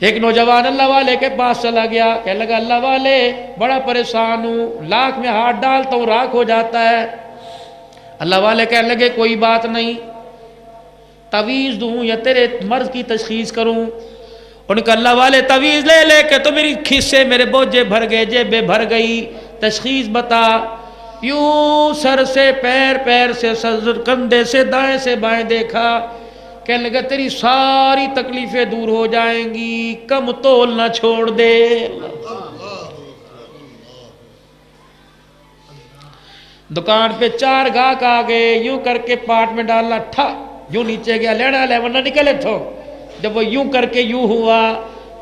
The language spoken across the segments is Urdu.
ایک نوجوان اللہ والے کے پاس چلا گیا، کہنے لگا اللہ والے بڑا پریشان ہوں، لاکھ میں ہاتھ ڈالتا ہوں راکھ ہو جاتا ہے۔ اللہ والے کہنے لگے کوئی بات نہیں، تعویذ دوں یا تیرے مرض کی تشخیص کروں؟ ان کا اللہ والے تعویذ لے لے کے تو میری کھیسے میرے بوجھے بھر گئے، جیبیں بھر گئی، تشخیص بتا۔ یوں سر سے پیر، پیر سے سر، کندھے سے دائیں سے بائیں دیکھا، کہنے لگا تیری ساری تکلیفیں دور ہو جائیں گی، کم تول نہ چھوڑ دے۔ دکان پہ 4 گاہک آ گئے، یوں کر کے پاٹ میں ڈالنا، ٹھا یوں نیچے گیا، لینا لے ورنہ نکلے تھو۔ جب وہ یوں کر کے یوں ہوا،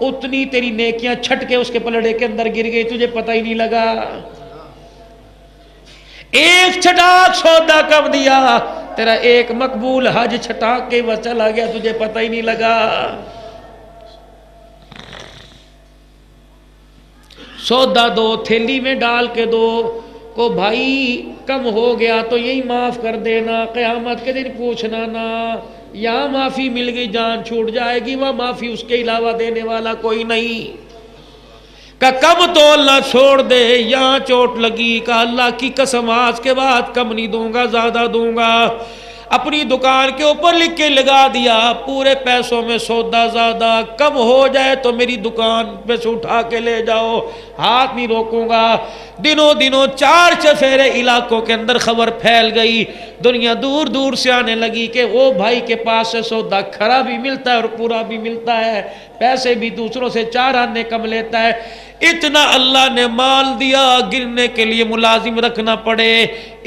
اتنی تیری نیکیاں چھٹ کے اس کے پلڑے کے اندر گر گئی، تجھے پتہ ہی نہیں لگا۔ ایک چھٹاک سودا کم دیا، تیرا ایک مقبول حج چھٹاک کے وہ چلا گیا، تجھے پتہ ہی نہیں لگا۔ سودا دو، تھیلی میں ڈال کے دو، کو بھائی کم ہو گیا تو یہی معاف کر دینا، قیامت کے دن پوچھنا نا، یہاں معافی مل گئی جان چھوٹ جائے گی، وہ معافی اس کے علاوہ دینے والا کوئی نہیں۔ کہ کم تول نہ چھوڑ دے، یہاں چوٹ لگی، کہ اللہ کی قسم آج کے بعد کم نہیں دوں گا، زیادہ دوں گا۔ اپنی دکان کے اوپر لکھ کے لگا دیا، پورے پیسوں میں سودا زیادہ، کم ہو جائے تو میری دکان پہ سے اٹھا کے لے جاؤ، ہاتھ نہیں روکوں گا۔ دنوں 4 چفیرے علاقوں کے اندر خبر پھیل گئی، دنیا دور دور سے آنے لگی کہ وہ بھائی کے پاس سے سودا کھرا بھی ملتا ہے اور پورا بھی ملتا ہے، پیسے بھی دوسروں سے 4 آنے کم لیتا ہے۔ اتنا اللہ نے مال دیا، گرنے کے لیے ملازم رکھنا پڑے،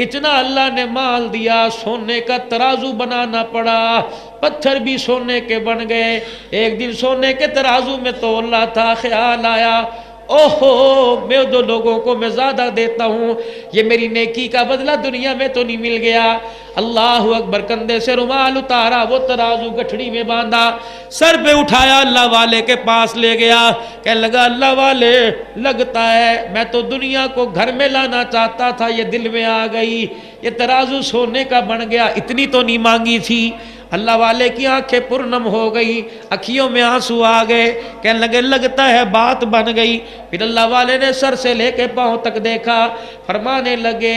اتنا اللہ نے مال دیا، سونے کا ترازو بنانا پڑا، پتھر بھی سونے کے بن گئے۔ ایک دن سونے کے ترازو میں تول رہا تھا، خیال آیا اوہو میں جو لوگوں کو میں زیادہ دیتا ہوں، یہ میری نیکی کا بدلہ دنیا میں تو نہیں مل گیا۔ اللہ اکبر، کندھے سے رومال اتارا، وہ ترازو گٹھڑی میں باندھا، سر پہ اٹھایا، اللہ والے کے پاس لے گیا، کہنے لگا اللہ والے لگتا ہے میں تو دنیا کو گھر میں لانا چاہتا تھا، یہ دل میں آ گئی، یہ ترازو سونے کا بن گیا، اتنی تو نہیں مانگی تھی۔ اللہ والے کی آنکھیں پرنم ہو گئی، اکھیوں میں آنسو آ گئے، کہنے لگے لگتا ہے بات بن گئی۔ پھر اللہ والے نے سر سے لے کے پاؤں تک دیکھا، فرمانے لگے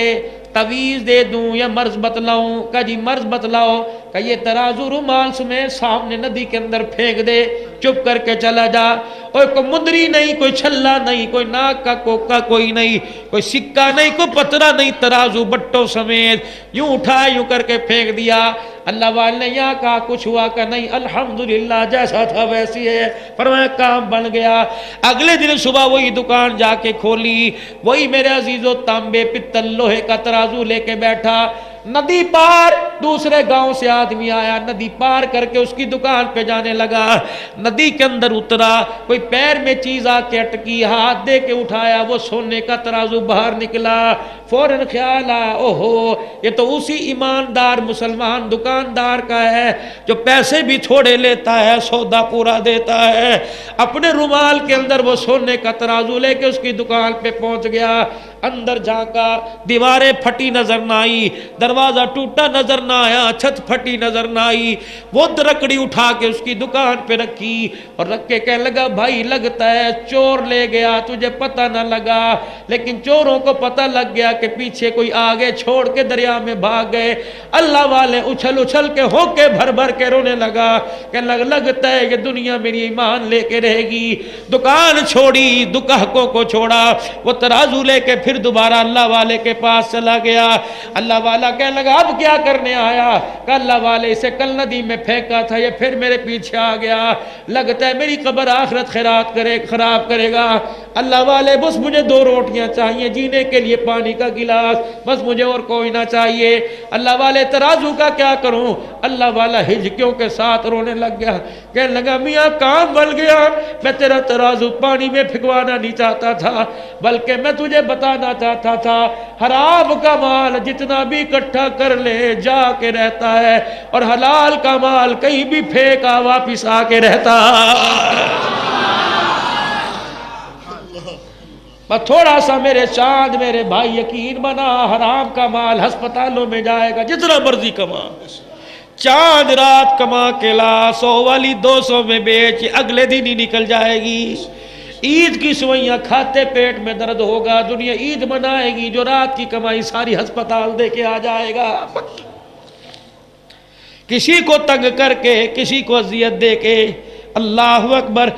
تعویذ دے دوں یا مرض بتلاؤں؟ کہا جی مرض بتلاؤ۔ کہ یہ ترازو رومال سمیت سامنے ندی کے اندر پھینک دے، چپ کر کے چلا جا، اور کوئی مندری نہیں، کوئی چھلا نہیں، کوئی ناک کا کوکا کوئی نہیں، کوئی سکہ نہیں، کوئی پترا نہیں، ترازو بٹوں سمیت یوں اٹھا یوں کر کے پھینک دیا۔ اللہ والے نے یہاں کہا کچھ ہوا کہ نہیں، الحمدللہ جیسا تھا ویسی ہے، فرمایا کام بن گیا۔ اگلے دن صبح وہی دکان جا کے کھولی، وہی میرے عزیزو تانبے پتل لوہے کا ترازو لے کے بیٹھا، ندی پار دوسرے گاؤں سے آدمی آیا، ندی پار کر کے اس کی دکان پہ جانے لگا، ندی کے اندر اترا، کوئی پیر میں چیز آ کے اٹکی، ہاتھ دے کے اٹھایا، وہ سونے کا ترازو باہر نکلا، فوراً خیال آیا اوہو یہ تو اسی ایماندار مسلمان دکاندار کا ہے جو پیسے بھی تھوڑے لیتا ہے، سودا پورا دیتا ہے۔ اپنے رومال کے اندر وہ سونے کا ترازو لے کے اس کی دکان پہ پہنچ گیا، اندر جھانکا، دیواریں پھٹی نظر نہ آئی، دروازہ ٹوٹا نظر نہ آیا، چھت پھٹی نظر نہ آئی، وہ درکڑی اٹھا کے اس کی دکان پہ رکھی اور رکھ کے کہنے لگا بھائی لگتا ہے چور لے گیا، تجھے پتہ نہ لگا، لیکن چوروں کو پتہ لگ گیا کہ پیچھے کوئی آگے چھوڑ کے دریا میں بھاگ گئے۔ اللہ والے اچھل اچھل کے ہو کے بھر بھر کے رونے لگا کہ لگتا ہے کہ دنیا میری ایمان لے کے رہے گی۔ دکان چھوڑی، دکاہکوں کو چھوڑا، وہ ترازو لے کے پھر دوبارہ اللہ والے کے پاس چلا گیا۔ اللہ والا کہنے لگا اب کیا کرنے آیا؟ کہ اللہ والے اسے کل ندی میں پھینکا تھا، یہ پھر میرے پیچھے آ گیا، لگتا ہے میری قبر آخرت خراب کرے گا۔ اللہ والے بس مجھے 2 روٹیاں چاہیے، جینے کے لیے پانی کا گلاس، بس مجھے اور کوئی نہ چاہیے۔ اللہ والے ترازو کا کیا کروں؟ اللہ والا ہجکیوں کے ساتھ رونے لگ گیا، کہنے لگا میاں کام بن گیا، میں تیرا ترازو پانی میں پھینکوانا نہیں چاہتا تھا، بلکہ میں تجھے بتانا چاہتا تھا حرام کا مال جتنا بھی اکٹھا کر لے جا کے رہتا ہے، اور حلال کا مال کہیں بھی پھینکا واپس آ کے رہتا۔ بس تھوڑا سا میرے چاند میرے بھائی یقین بنا، حرام کا مال ہسپتالوں میں جائے گا، جتنا مرضی کما، چاند رات کما کے لا، 100 والی 200 میں بیچ، اگلے دن ہی نکل جائے گی۔ عید کی سوئیاں کھاتے پیٹ میں درد ہوگا، دنیا عید منائے گی، جو رات کی کمائی ساری ہسپتال دے کے آ جائے گا۔ کسی کو تنگ کر کے، کسی کو اذیت دے کے، اللہ اکبر،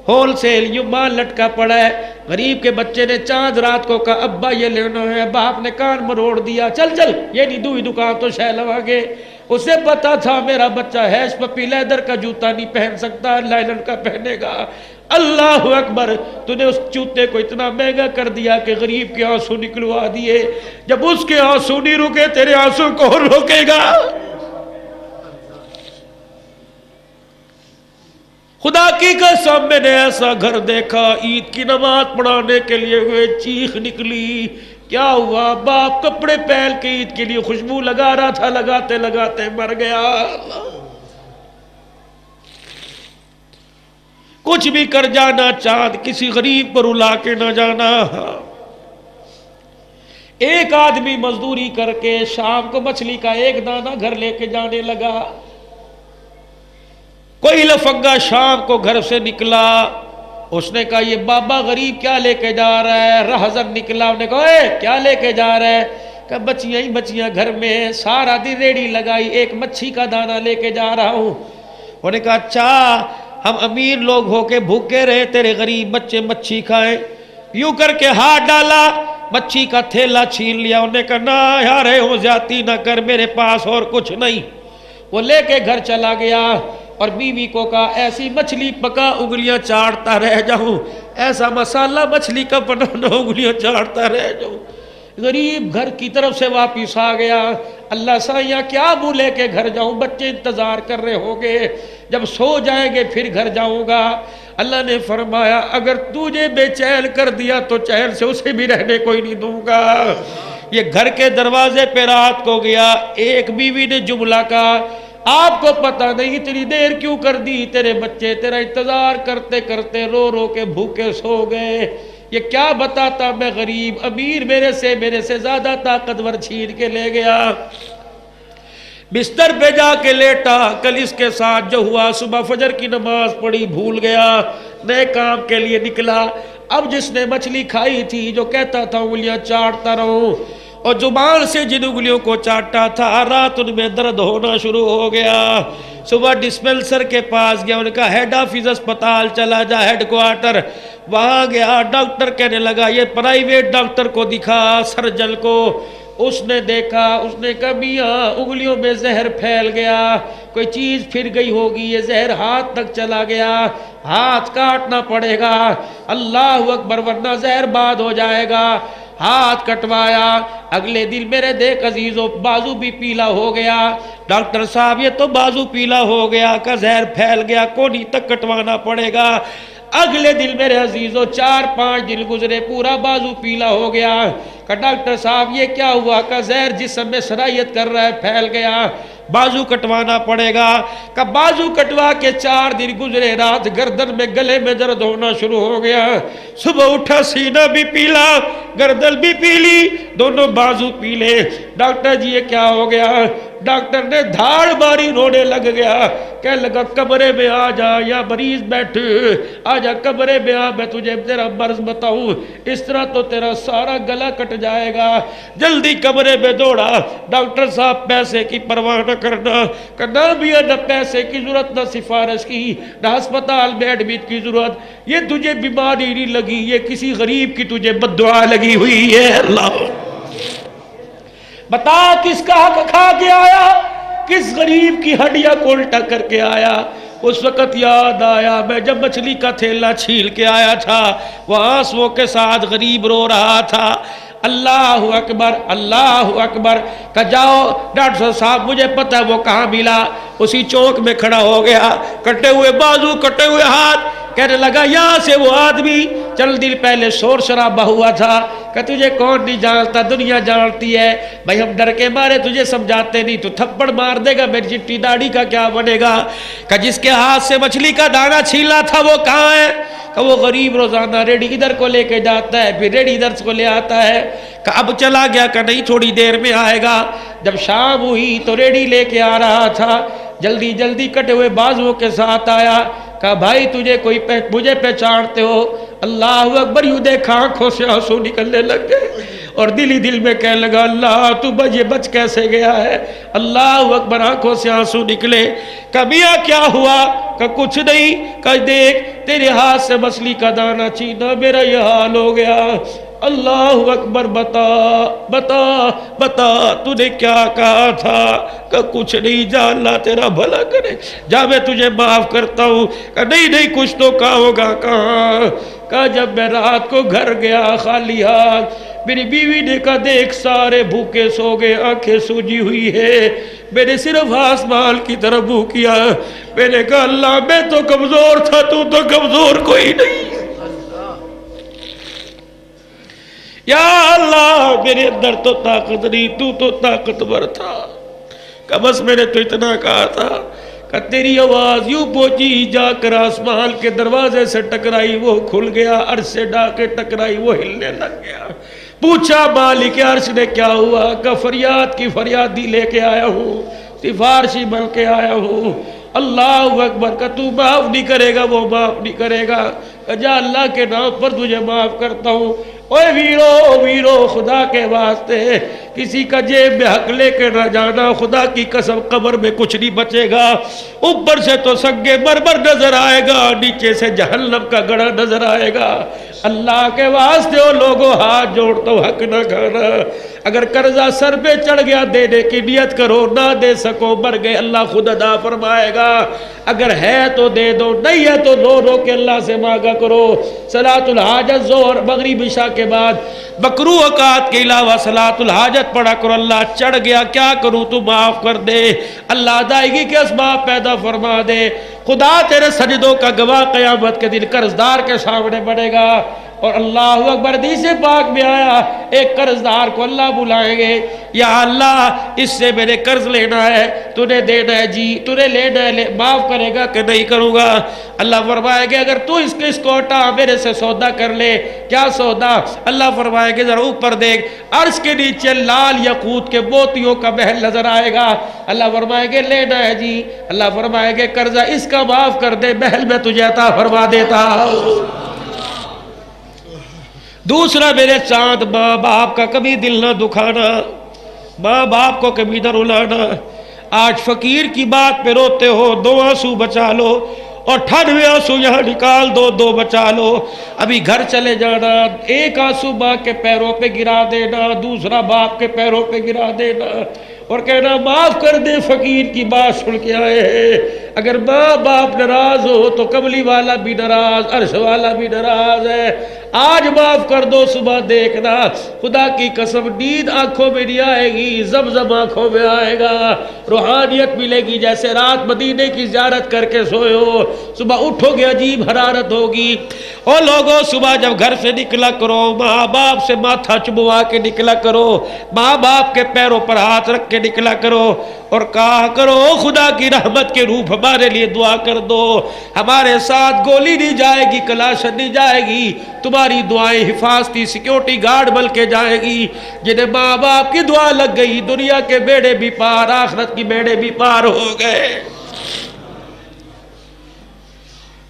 ہول سیل یوں مال لٹکا پڑا ہے۔ غریب کے بچے نے چاند رات کو کہا ابا یہ لینا ہے، باپ نے کان مروڑ دیا، چل چل یہ نہیں دوئی دکان تو شہ لوا گے۔ اسے پتا تھا میرا بچہ ہیش پپی لیدر کا جوتا نہیں پہن سکتا، لائلن کا پہنے گا۔ اللہ اکبر، تو نے اس جوتے کو اتنا مہنگا کر دیا کہ غریب کے آنسو نکلوا دیے۔ جب اس کے آنسو نہیں رکے تیرے آنسو کون روکے گا؟ خدا کی قسم میں نے ایسا گھر دیکھا، عید کی نماز پڑھانے کے لیے ہوئے، چیخ نکلی۔ کیا ہوا؟ باپ کپڑے پہن کے عید کے لیے خوشبو لگا رہا تھا، لگاتے لگاتے مر گیا۔ کچھ بھی کر جانا چاند، کسی غریب پر رلا کے نہ جانا۔ ایک آدمی مزدوری کر کے شام کو مچھلی کا ایک دانہ گھر لے کے جانے لگا۔ کوئی لفنگا شام کو گھر سے نکلا، اس نے کہا یہ بابا غریب کیا لے کے جا رہا ہے؟ رہزن نکلا، انہوں نے کہا اے کیا لے کے جا رہا ہے؟ کہا بچیاں ہی بچیاں گھر میں، سارا دن ریڑھی لگائی، ایک مچھی کا دانہ لے کے جا رہا ہوں۔ انہوں نے کہا اچھا، ہم امیر لوگ ہو کے بھوکے رہے، تیرے غریب بچے مچھی کھائیں؟ یوں کر کے ہاتھ ڈالا، مچھی کا تھیلا چھین لیا۔ انہوں نے کہا نہ یار ہو زیادتی نہ کر، میرے پاس اور کچھ نہیں۔ وہ لے کے گھر چلا گیا اور بیوی کو کہا ایسی مچھلی پکا انگلیاں چاڑتا رہ جاؤں، ایسا مسالہ مچھلی کا بنانا انگلیاں چاڑتا رہ جاؤں۔ غریب گھر کی طرف سے واپس آ گیا۔ اللہ سائیاں کیا منہ لے کے گھر جاؤں، بچے انتظار کر رہے ہوں گے، جب سو جائیں گے پھر گھر جاؤں گا۔ اللہ نے فرمایا اگر تجھے بے چین کر دیا تو چین سے اسے بھی رہنے کوئی نہیں دوں گا۔ یہ گھر کے دروازے پہ رات کو گیا، ایک بیوی نے جملہ کہا آپ کو پتہ نہیں اتنی دیر کیوں کر دی، تیرے بچے تیرا انتظار کرتے کرتے رو رو کے بھوکے سو گئے۔ یہ کیا بتاتا میں غریب، امیر میرے سے زیادہ طاقتور چھین کے لے گیا۔ بستر پہ جا کے لیٹا، کل اس کے ساتھ جو ہوا، صبح فجر کی نماز پڑھی بھول گیا، نئے کام کے لیے نکلا۔ اب جس نے مچھلی کھائی تھی، جو کہتا تھا انگلیاں چاٹتا رہوں، اور زبان سے جن انگلیوں کو چاٹا تھا، رات ان میں درد ہونا شروع ہو گیا۔ صبح ڈسپینسر کے پاس گیا، ان کا ہیڈ آفس اسپتال چلا جا، ہیڈ کوارٹر، وہاں گیا۔ ڈاکٹر کہنے لگا یہ پرائیویٹ ڈاکٹر کو دکھا، سرجن کو۔ اس نے دیکھا، اس نے کہا میاں انگلیوں میں زہر پھیل گیا، کوئی چیز پھر گئی ہوگی، یہ زہر ہاتھ تک چلا گیا، ہاتھ کاٹنا پڑے گا، اللہ اکبر، ورنہ زہر بعد ہو جائے گا۔ ہاتھ کٹوایا، اگلے دن میرے دیکھ عزیزو بازو بھی پیلا ہو گیا۔ ڈاکٹر صاحب یہ تو بازو پیلا ہو گیا، کا زہر پھیل گیا، کونی تک کٹوانا پڑے گا۔ اگلے دن میرے عزیزو 4-5 دن گزرے، پورا بازو پیلا ہو گیا۔ کہ ڈاکٹر صاحب یہ کیا ہوا؟ کا زہر جسم میں سرایت کر رہا ہے، پھیل گیا، بازو کٹوانا پڑے گا۔ کہ بازو کٹوا کے 4 دن گزرے، رات گردن میں گلے میں درد ہونا شروع ہو گیا۔ صبح اٹھا سینہ بھی پیلا، گردن بھی پیلی، دونوں بازو پیلے۔ ڈاکٹر جی یہ کیا ہو گیا؟ ڈاکٹر نے دھاڑ ماری، رونے لگ گیا، کہنے لگا کمرے میں آ جا، یا مریض بیٹھے، آ جا کمرے میں آ، میں تجھے تیرا مرض بتاؤں، اس طرح تو تیرا سارا گلا کٹ جائے گا۔ جلدی کمرے میں دوڑا۔ ڈاکٹر صاحب پیسے کی پرواہ نہ کرنا، کہ نہ بھی نہ پیسے کی ضرورت، نہ سفارش کی، نہ ہسپتال میں ایڈمٹ کی ضرورت، یہ تجھے بیماری نہیں لگی، یہ کسی غریب کی تجھے بد دعا لگی ہوئی ہے۔ اللہ بتا کس کا حق کھا کے آیا، کس غریب کی ہڈیاں کو الٹا کر کے آیا۔ اس وقت یاد آیا میں جب مچھلی کا تھیلا چھیل کے آیا تھا، وہ آنسوؤں کے ساتھ غریب رو رہا تھا۔ اللہ اکبر، اللہ اکبر۔ کہ جاؤ ڈاکٹر صاحب مجھے پتہ ہے وہ کہاں ملا، اسی چوک میں کھڑا ہو گیا، کٹے ہوئے بازو، کٹے ہوئے ہاتھ، کہنے لگا یہاں سے وہ آدمی چند دن پہلے شور شرابہ ہوا تھا، کہ تجھے کون نہیں جانتا، دنیا جانتی ہے، بھائی ہم ڈر کے مارے تجھے سمجھاتے نہیں، تو تھپڑ مار دے گا، میری چٹی داڑھی کا کیا بنے گا۔ کہ جس کے ہاتھ سے مچھلی کا دانہ چھیلا تھا وہ کہاں ہے؟ کہ وہ غریب روزانہ ریڑھی ادھر کو لے کے جاتا ہے، پھر ریڑھی ادھر کو لے آتا ہے۔ کہ اب چلا گیا، کہ نہیں تھوڑی دیر میں آئے گا۔ جب شام ہوئی تو ریڑھی لے کے آ رہا تھا، جلدی جلدی کٹے ہوئے بازوؤں کے ساتھ آیا، کہا بھائی تجھے مجھے پہچانتے ہو؟ اللہ اکبر، یوں دیکھا آنکھوں سے آنسو نکلنے لگ گئے اور دل ہی دل میں کہنے لگا اللہ تو یہ بچ کیسے گیا ہے؟ اللہ اکبر، آنکھوں سے آنسو نکلے۔ کہا میاں کیا ہوا؟ کہا کچھ نہیں۔ کہا دیکھ تیرے ہاتھ سے مچھلی کا دانہ چھینا میرا یہ حال ہو گیا۔ اللہ اکبر، بتا بتا بتا تو نے کیا کہا تھا؟ کہ کچھ نہیں، جا اللہ تیرا بھلا کرے، جا میں تجھے معاف کرتا ہوں۔ کہ نہیں کچھ تو کہا ہوگا۔ کہاں؟ کہا جب میں رات کو گھر گیا خالی ہاتھ، میری بیوی نے کہا دیکھ سارے بھوکے سو گئے، آنکھیں سوجی ہوئی ہے، میں نے صرف آسمان کی طرف منہ کیا۔ میں نے کہا اللہ میں تو کمزور تھا، تو کمزور کوئی نہیں۔ یا اللہ میرے اندر تو طاقت نہیں، تو طاقتور تھا۔ کہ بس میں نے تو اتنا کہا تھا کہ تیری آواز یوں پہنچی، جا کر آسمان کے دروازے سے ٹکرائی، وہ کھل گیا، عرش سے ڈا کے ٹکرائی، وہ ہلنے لگ گیا۔ پوچھا مالک عرش نے کیا ہوا؟ کہ فریاد کی فریادی لے کے آیا ہوں، سفارشی بن کے آیا ہوں۔ اللہ اکبر، کہ تو معاف نہیں کرے گا، وہ معاف نہیں کرے گا۔ کہ جا اللہ کے نام پر تجھے معاف کرتا ہوں۔ اوے ویرو خدا کے واسطے کسی کا جیب میں حق لے کے نہ جانا، خدا کی قسم قبر میں کچھ نہیں بچے گا۔ اوپر سے تو سنگ مرمر نظر آئے گا، نیچے سے جہنم کا گڑھا نظر آئے گا۔ اللہ کے واسطے او لوگوں ہاتھ جوڑتا ہوں، حق نہ کھانا۔ اگر قرضہ سر پہ چڑھ گیا دینے کی نیت کرو، نہ دے سکو مر گئے، اللہ خود ادا فرمائے گا۔ اگر ہے تو دے دو، نہیں ہے تو رو کے اللہ سے مانگا کرو۔ صلاۃ الحاجت ظہر مغرب عشاء کے بعد مکروہ اوقات کے علاوہ صلاۃ الحاجت پڑھا کرو۔ اللہ چڑھ گیا کیا کروں، تو معاف کر دے، اللہ ادائیگی کے اسباب پیدا فرما دے۔ خدا تیرے سجدوں کا گواہ قیامت کے دن قرضدار کے سامنے بنے گا۔ اور اللہ اکبر، حدیث پاک میں آیا ایک قرضدار کو اللہ بلائیں گے، یا اللہ اس سے میں نے قرض لینا ہے، تو نے دینا ہے جی، تو نے لینا ہے، معاف کرے گا کہ نہیں کروں گا؟ اللہ فرمائے گا اگر تو اس کو ہٹا میرے سے سودا کر لے۔ کیا سودا؟ اللہ فرمائے گا ذرا اوپر دیکھ، عرش کے نیچے لال یاقوت کے موتیوں کا محل نظر آئے گا۔ اللہ فرمائے گا لینا ہے جی، اللہ فرمائے گا قرضہ اس کا معاف کر دے، محل میں تجھے عطا فرما دیتا ہوں۔ دوسرا میرے چاند، ماں باپ کا کبھی دل نہ دکھانا، ماں باپ کو کبھی نہ رلانا۔ آج فقیر کی بات پہ روتے ہو، 2 آنسو بچا لو، اور 98 آنسو یہاں نکال دو، 2 بچا لو۔ ابھی گھر چلے جانا، 1 آنسو ماں کے پیروں پہ گرا دینا، دوسرا باپ کے پیروں پہ گرا دینا، اور کہنا معاف کر دے، فقیر کی بات سن کے آئے ہیں۔ اگر ماں باپ ناراض ہو تو کملی والا بھی ناراض، عرش والا بھی ناراض ہے۔ آج معاف کر دو، صبح دیکھنا خدا کی قسم نیند آنکھوں میں نہیں آئے گی، زمزم آنکھوں میں آئے گا، روحانیت ملے گی۔ جیسے رات مدینے کی زیارت کر کے سوئے ہو، صبح اٹھو گے عجیب حرارت ہوگی۔ اور لوگوں صبح جب گھر سے نکلا کرو، ماں باپ سے ماتھا چبوا کے نکلا کرو، ماں باپ کے پیروں پر ہاتھ رکھ کے نکلا کرو، اور کہا کرو خدا کی رحمت کے روپ ہمارے لیے دعا کر دو، ہمارے ساتھ گولی نہیں جائے گی، کلاشن نہیں جائے گی، تمہاری دعائیں حفاظتی سیکیورٹی گارڈ بل کے جائے گی۔ جنہیں ماں باپ کی دعا لگ گئی، دنیا کے بیڑے بھی پار، آخرت کی بیڑے بھی پار ہو گئے۔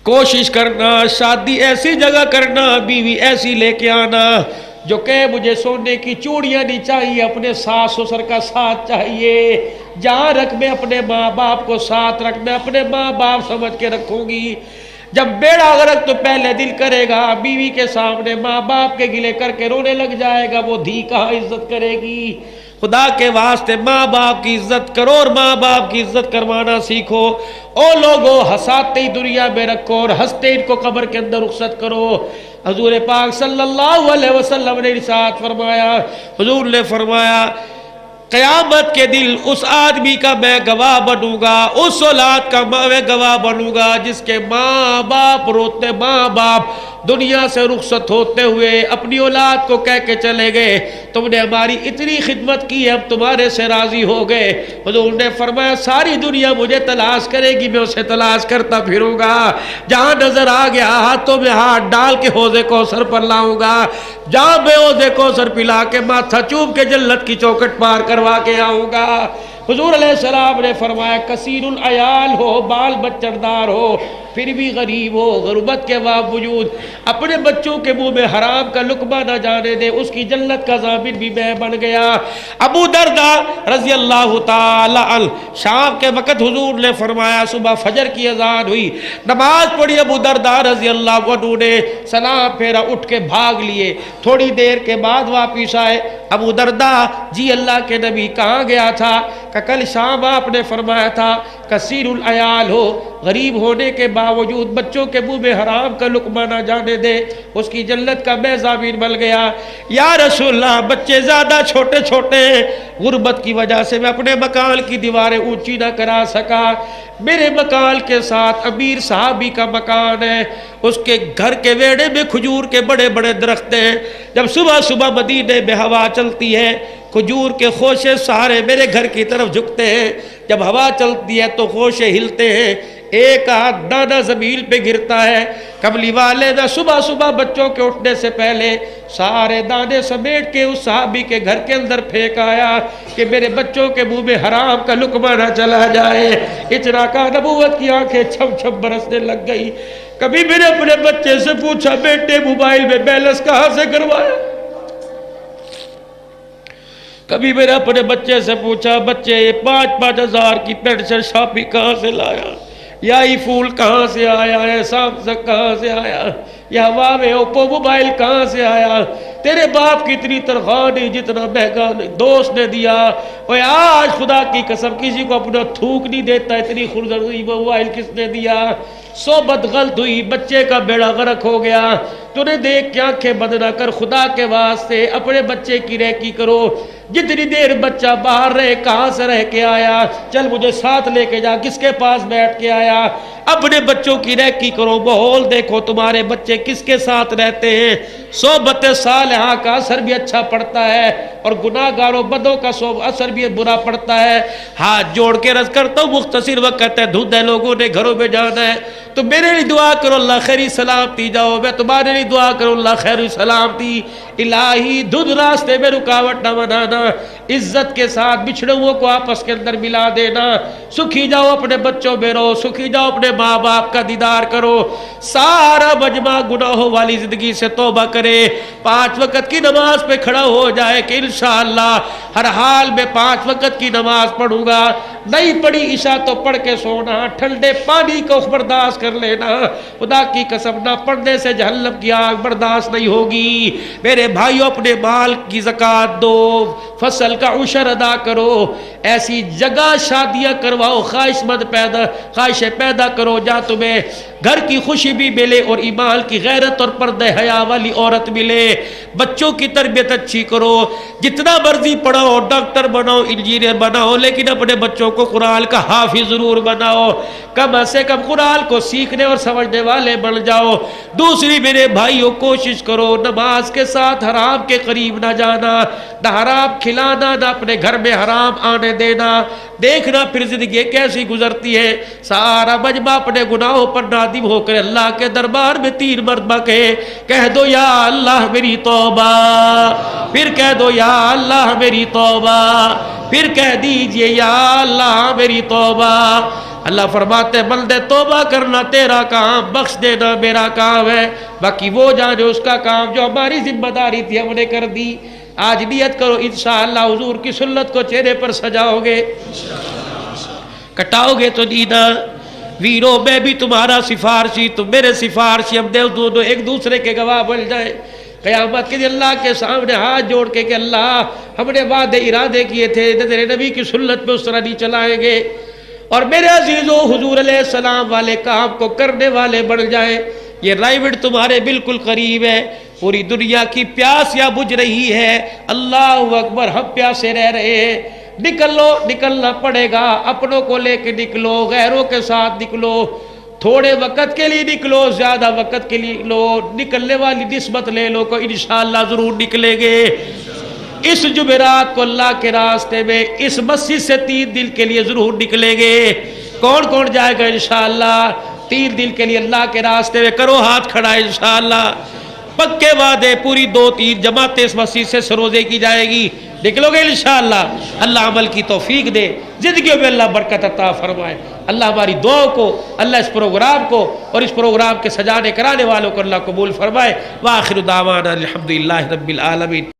کوشش کرنا شادی ایسی جگہ کرنا، بیوی ایسی لے کے آنا جو کہ مجھے سونے کی چوڑیاں نہیں چاہیے، اپنے ساس سسر کا ساتھ چاہیے، جہاں رکھ میں اپنے ماں باپ کو ساتھ رکھ، میں اپنے ماں باپ سمجھ کے رکھوں گی۔ جب بیڑا غرق تو پہلے دل کرے گا، بیوی کے سامنے ماں باپ کے گلے کر کے رونے لگ جائے گا، وہ دھی کہاں عزت کرے گی؟ خدا کے واسطے ماں باپ کی عزت کرو اور ماں باپ کی عزت کروانا سیکھو۔ او لوگو ہساتے ہی دنیا میں رکھو اور ہنستے ان کو قبر کے اندر رخصت کرو۔ حضور پاک صلی اللہ علیہ وسلم نے ارشاد فرمایا، حضور نے فرمایا قیامت کے دن اس آدمی کا میں گواہ بنوں گا، اس اولاد کا میں گواہ بنوں گا جس کے ماں باپ روتے، ماں باپ دنیا سے رخصت ہوتے ہوئے اپنی اولاد کو کہہ کے چلے گئے تم نے ہماری اتنی خدمت کی ہے، ہم تمہارے سے راضی ہو گئے۔ حضور نے فرمایا ساری دنیا مجھے تلاش کرے گی، میں اسے تلاش کرتا پھروں گا، جہاں نظر آ گیا ہاتھوں میں ہاتھ ڈال کے حوض کوثر پر لاؤں گا، جہاں میں حوض کوثر پلا کے ماتھا چوم کے جنت کی چوکھٹ پار کروا کے آؤں گا۔ حضور علیہ السلام نے فرمایا کثیر العیال ہو، بال بچڑدار ہو، پھر بھی غریب ہو، غربت کے باوجود اپنے بچوں کے منہ میں حرام کا لقمہ نہ جانے دے، اس کی جنت کا ضامن بھی میں بن گیا۔ ابو درداء رضی اللہ تعالی عنہ، شام کے وقت حضور نے فرمایا صبح فجر کی اذان ہوئی، نماز پڑھی، ابو درداء رضی اللہ عنہ نے سلام پھیرا، اٹھ کے بھاگ لیے، تھوڑی دیر کے بعد واپس آئے۔ ابو درداء جی اللہ کے نبی کہاں گیا تھا؟ کہ کل شام آپ نے فرمایا تھا کثیر العیال ہو، غریب ہونے کے باوجود بچوں کے منہ میں حرام کا لقمہ نہ جانے دے، اس کی جنت کا میں ضامن بن گیا۔ یا رسول اللہ بچے زیادہ چھوٹے چھوٹے ہیں، غربت کی وجہ سے میں اپنے مکان کی دیواریں اونچی نہ کرا سکا، میرے مکان کے ساتھ امیر صحابی کا مکان ہے، اس کے گھر کے ویڑے میں کھجور کے بڑے بڑے درخت ہیں، جب صبح صبح مدینے میں ہوا چلتی ہے کھجور کے خوشے سارے میرے گھر کی طرف جھکتے ہیں، جب ہوا چلتی ہے تو خوشے ہلتے ہیں، ایک آدھ دانہ زمین پہ گرتا ہے، کملی والے نے صبح صبح بچوں کے اٹھنے سے پہلے سارے دانے سمیٹ کے اس صحابی کے گھر کے اندر پھینک آیا کہ میرے بچوں کے منہ میں حرام کا لقمہ نہ چلا جائے۔ اتنا کا نبوت کی آنکھیں چھم چھم برسنے لگ گئی۔ کبھی میں نے اپنے بچے سے پوچھا بیٹے موبائل میں بیلنس کہاں سے کروایا؟ کبھی میں نے اپنے بچے سے پوچھا بچے یہ 5-5 ہزار کی پینشن شاپنگ کہاں سے لایا، یا یہ پھول کہاں سے آیا ہے، سیمسنگ کہاں سے آیا، یا ہواوے اوپو موبائل کہاں سے آیا، تیرے باپ کی اتنی تنخواہ نہیں جتنا مہنگا دوست نے دیا۔ اوے آج خدا کی قسم کسی کو اپنا تھوک نہیں دیتا، اتنی خوردنی موبائل کس نے دیا؟ صحبت غلط ہوئی، بچے کا بیڑا غرق ہو گیا۔ تو نے دیکھ کے آنکھیں بند نہ کر، خدا کے واسطے اپنے بچے کی ریکی کرو۔ جتنی دیر بچہ باہر رہے، کہاں سے رہ کے آیا، چل مجھے ساتھ لے کے جا، کس کے پاس بیٹھ کے آیا، اپنے بچوں کی ریکی کرو، ماحول دیکھو تمہارے بچے کس کے ساتھ رہتے ہیں۔ صحبت صالحہ کا اثر بھی اچھا پڑتا ہے اور گناہگار و بدوں کا اثر بھی برا پڑتا ہے۔ ہاتھ جوڑ کے عرض کرتا ہوں، مختصر وقت ہے، دھندے لوگوں نے گھروں میں جانا ہے، تو میرے لیے دعا کرو اللہ خیری سلامتی جاؤ، میں تمہارے لیے دعا کرو اللہ خیری سلامتی۔ الہی دھند راستے میں رکاوٹ نہ بنانا، عزت کے ساتھ بچھڑوں کو آپس کے اندر ملا دینا، سکھی جاؤ اپنے بچوں میں رہو، سکھی جاؤ اپنے ماں باپ کا دیدار کرو۔ سارا مجمع گناہوں والی زندگی سے توبہ کرے، 5 وقت کی نماز پہ کھڑا ہو جائے کہ انشاءاللہ ہر حال میں 5 وقت کی نماز پڑھوں گا، نہیں پڑھی عشاء تو پڑھ کے سونا، ٹھنڈے پانی کو برداشت کر لینا، خدا کی قسم نہ پڑھنے سے جہنم کی آگ برداشت نہیں ہوگی۔ میرے بھائیوں اپنے مال کی زکوٰۃ دو، فصل کا عشر ادا کرو، ایسی جگہ شادیاں کرواؤ، خواہشیں پیدا کرو جہاں تمہیں گھر کی خوشی بھی ملے اور ایمان کی غیرت اور پردہ حیا والی عورت ملے۔ بچوں کی تربیت اچھی کرو، جتنا مرضی پڑھاؤ، ڈاکٹر بناؤ، انجینئر بناؤ، لیکن اپنے بچوں کو قرآن کا حافظ ضرور بناؤ، کم سے کم قرآن کو سیکھنے اور سمجھنے والے بن جاؤ۔ دوسری میرے بھائیوں کوشش کرو نماز کے ساتھ حرام کے قریب نہ جانا، نہ حرام کھلانا، نہ اپنے گھر میں حرام آنے دینا۔ دیکھنا پھر زندگی کیسی گزرتی ہے۔ سارا مجمع اپنے گناہوں پر نادم ہو کر اللہ کے دربار میں 3 مرتبہ کہہ دو یا اللہ میری توبہ، پھر کہہ دو یا اللہ میری توبہ، پھر کہہ دیجئے یا اللہ میری توبہ۔ اللہ فرماتے ہیں بندے توبہ کرنا تیرا کام، بخش دینا میرا کام ہے، باقی وہ جانے اس کا کام جو ہماری ذمہ داری تھی ہم نے کر دی۔ آج نیت کرو انشاءاللہ حضور کی سنت کو چہرے پر سجاؤ گے، کٹاؤ گے تو دینا۔ ویرو میں بھی تمہارا سفارشی، تم میرے سفارشی، ہم دونوں ایک دوسرے کے گواہ بن جائیں قیامت کے دن اللہ کے سامنے ہاتھ جوڑ کے کہ اللہ ہم نے وعدے ارادے کیے تھے تیرے نبی کی سنت پہ اس طرح نہیں چلائیں گے، اور میرے عزیزو حضور علیہ السلام والے کام کو کرنے والے بن جائیں۔ یہ رائیوڈ تمہارے بالکل قریب ہے، پوری دنیا کی پیاس یا بجھ رہی ہے، اللہ اکبر ہم پیاسے رہ رہے ہیں۔ نکلو، نکلنا پڑے گا، اپنوں کو لے کے نکلو، غیروں کے ساتھ نکلو، تھوڑے وقت کے لیے نکلو، زیادہ وقت کے لیے نکلو، نکلنے والی نسبت لے لو کہ انشاءاللہ ضرور نکلیں گے۔ اس جمعرات کو اللہ کے راستے میں اس مسجد سے 3 دن کے لیے ضرور نکلیں گے۔ کون کون جائے گا انشاءاللہ 3 دن کے لیے اللہ کے راستے میں؟ کرو ہاتھ کھڑا انشاءاللہ۔ پکے وعدے، پوری 2-3 جماعتیں اس مسجد سے سروزے کی جائے گی، نکلو گے انشاءاللہ. اللہ عمل کی توفیق دے, زندگیوں میں اللہ برکت عطا فرمائے. اللہ ہماری دعاؤں کو, اللہ اس پروگرام کو اور اس پروگرام کے سجانے کرانے والوں کو اللہ قبول فرمائے. وآخر دعوانا الحمدللہ رب العالمین.